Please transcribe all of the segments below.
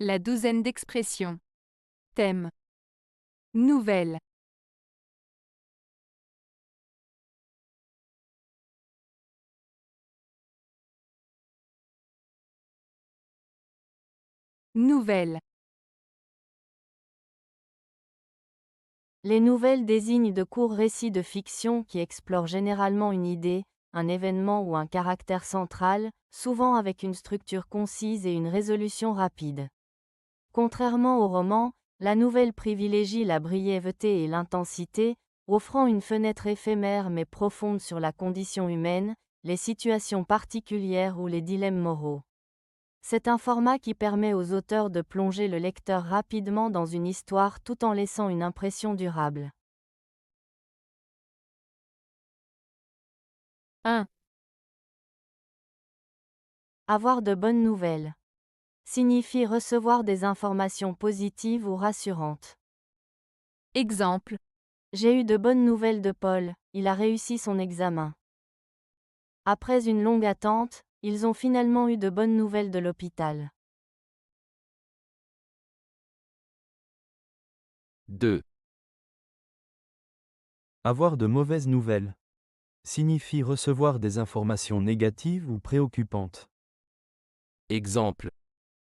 La douzaine d'expressions. Thème. Nouvelle. Nouvelle. Les nouvelles désignent de courts récits de fiction qui explorent généralement une idée, un événement ou un caractère central, souvent avec une structure concise et une résolution rapide. Contrairement au roman, la nouvelle privilégie la brièveté et l'intensité, offrant une fenêtre éphémère mais profonde sur la condition humaine, les situations particulières ou les dilemmes moraux. C'est un format qui permet aux auteurs de plonger le lecteur rapidement dans une histoire tout en laissant une impression durable. 1. Avoir de bonnes nouvelles signifie recevoir des informations positives ou rassurantes. Exemple. J'ai eu de bonnes nouvelles de Paul, il a réussi son examen. Après une longue attente, ils ont finalement eu de bonnes nouvelles de l'hôpital. 2. Avoir de mauvaises nouvelles signifie recevoir des informations négatives ou préoccupantes. Exemple.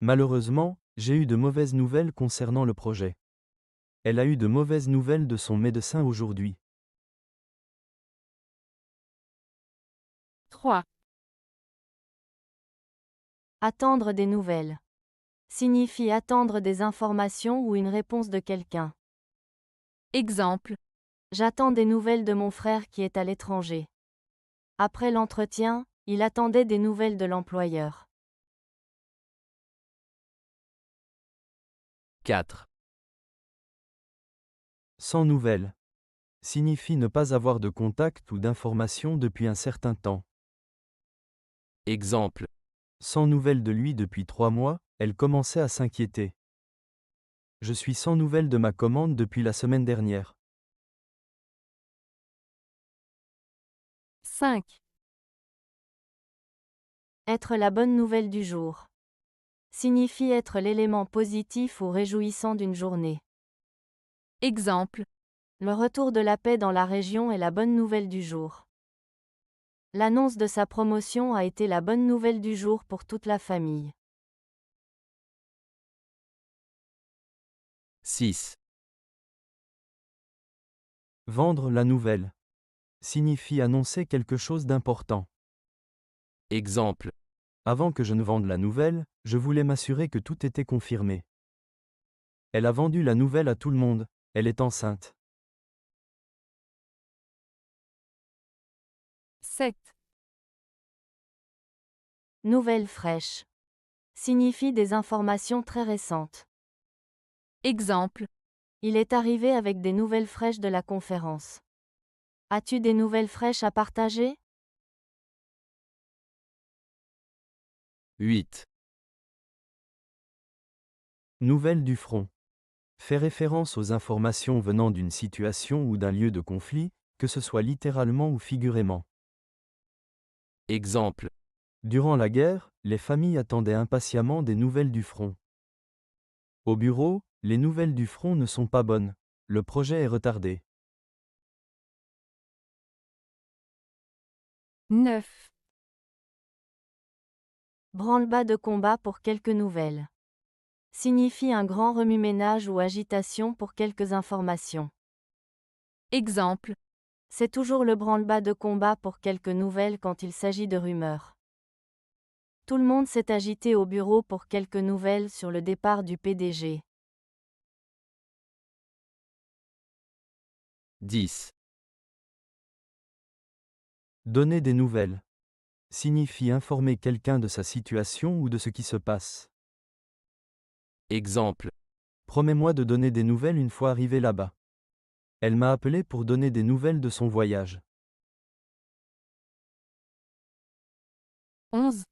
Malheureusement, j'ai eu de mauvaises nouvelles concernant le projet. Elle a eu de mauvaises nouvelles de son médecin aujourd'hui. 3. Attendre des nouvelles signifie attendre des informations ou une réponse de quelqu'un. Exemple. J'attends des nouvelles de mon frère qui est à l'étranger. Après l'entretien, il attendait des nouvelles de l'employeur. 4. Sans nouvelles signifie ne pas avoir de contact ou d'informations depuis un certain temps. Exemple. Sans nouvelles de lui depuis 3 mois, elle commençait à s'inquiéter. Je suis sans nouvelles de ma commande depuis la semaine dernière. 5. Être la bonne nouvelle du jour signifie être l'élément positif ou réjouissant d'une journée. Exemple. Le retour de la paix dans la région est la bonne nouvelle du jour. L'annonce de sa promotion a été la bonne nouvelle du jour pour toute la famille. 6. Vendre la nouvelle signifie annoncer quelque chose d'important. Exemple. Avant que je ne vende la nouvelle, je voulais m'assurer que tout était confirmé. Elle a vendu la nouvelle à tout le monde, elle est enceinte. 7. Nouvelle fraîche signifie des informations très récentes. Exemple. Il est arrivé avec des nouvelles fraîches de la conférence. As-tu des nouvelles fraîches à partager? 8. Nouvelle du front fait référence aux informations venant d'une situation ou d'un lieu de conflit, que ce soit littéralement ou figurément. Exemple. Durant la guerre, les familles attendaient impatiemment des nouvelles du front. Au bureau, les nouvelles du front ne sont pas bonnes. Le projet est retardé. 9. Branle-bas de combat pour quelques nouvelles signifie un grand remue-ménage ou agitation pour quelques informations. Exemple. C'est toujours le branle-bas de combat pour quelques nouvelles quand il s'agit de rumeurs. Tout le monde s'est agité au bureau pour quelques nouvelles sur le départ du PDG. 10. Donner des nouvelles signifie informer quelqu'un de sa situation ou de ce qui se passe. Exemple. Promets-moi de donner des nouvelles une fois arrivé là-bas. Elle m'a appelé pour donner des nouvelles de son voyage. 11.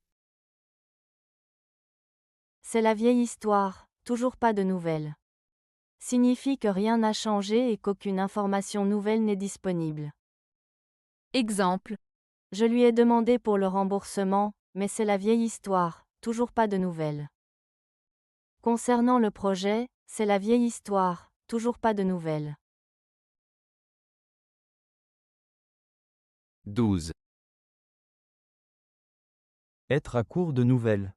C'est la vieille histoire, toujours pas de nouvelles. Signifie que rien n'a changé et qu'aucune information nouvelle n'est disponible. Exemple. Je lui ai demandé pour le remboursement, mais c'est la vieille histoire, toujours pas de nouvelles. Concernant le projet, c'est la vieille histoire, toujours pas de nouvelles. 12. Être à court de nouvelles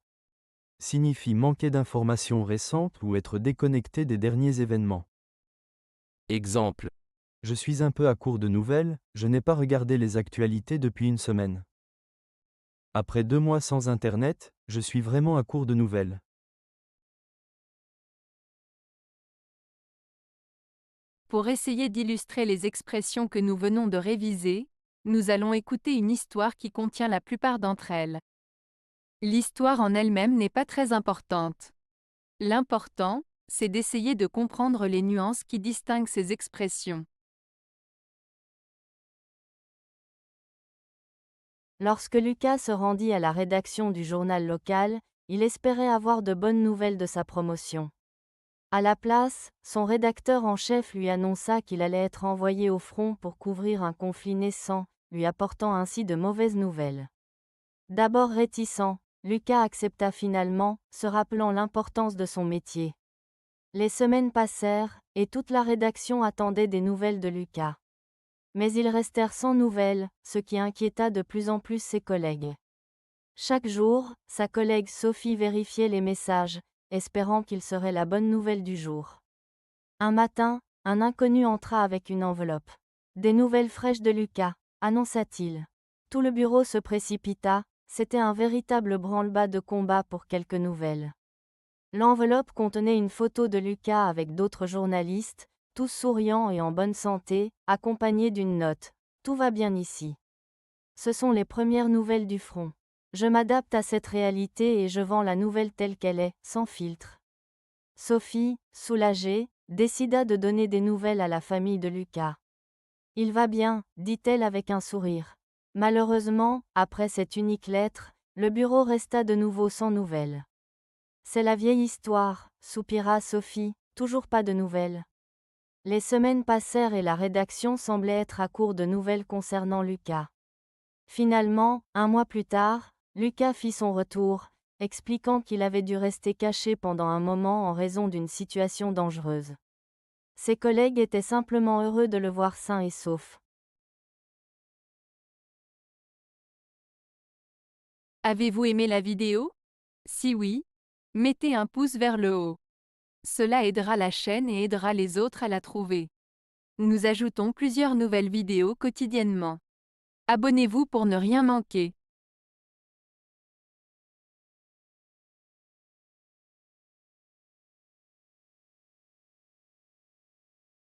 signifie manquer d'informations récentes ou être déconnecté des derniers événements. Exemple. Je suis un peu à court de nouvelles, je n'ai pas regardé les actualités depuis une semaine. Après 2 mois sans Internet, je suis vraiment à court de nouvelles. Pour essayer d'illustrer les expressions que nous venons de réviser, nous allons écouter une histoire qui contient la plupart d'entre elles. L'histoire en elle-même n'est pas très importante. L'important, c'est d'essayer de comprendre les nuances qui distinguent ces expressions. Lorsque Lucas se rendit à la rédaction du journal local, il espérait avoir de bonnes nouvelles de sa promotion. À la place, son rédacteur en chef lui annonça qu'il allait être envoyé au front pour couvrir un conflit naissant, lui apportant ainsi de mauvaises nouvelles. D'abord réticent, Lucas accepta finalement, se rappelant l'importance de son métier. Les semaines passèrent, et toute la rédaction attendait des nouvelles de Lucas. Mais ils restèrent sans nouvelles, ce qui inquiéta de plus en plus ses collègues. Chaque jour, sa collègue Sophie vérifiait les messages, espérant qu'il serait la bonne nouvelle du jour. Un matin, un inconnu entra avec une enveloppe. Des nouvelles fraîches de Lucas, annonça-t-il. Tout le bureau se précipita, c'était un véritable branle-bas de combat pour quelques nouvelles. L'enveloppe contenait une photo de Lucas avec d'autres journalistes, tous souriants et en bonne santé, accompagnés d'une note. Tout va bien ici. Ce sont les premières nouvelles du front. Je m'adapte à cette réalité et je vends la nouvelle telle qu'elle est, sans filtre. Sophie, soulagée, décida de donner des nouvelles à la famille de Lucas. Il va bien, dit-elle avec un sourire. Malheureusement, après cette unique lettre, le bureau resta de nouveau sans nouvelles. C'est la vieille histoire, soupira Sophie, toujours pas de nouvelles. Les semaines passèrent et la rédaction semblait être à court de nouvelles concernant Lucas. Finalement, 1 mois plus tard, Lucas fit son retour, expliquant qu'il avait dû rester caché pendant un moment en raison d'une situation dangereuse. Ses collègues étaient simplement heureux de le voir sain et sauf. Avez-vous aimé la vidéo? Si oui, mettez un pouce vers le haut. Cela aidera la chaîne et aidera les autres à la trouver. Nous ajoutons plusieurs nouvelles vidéos quotidiennement. Abonnez-vous pour ne rien manquer.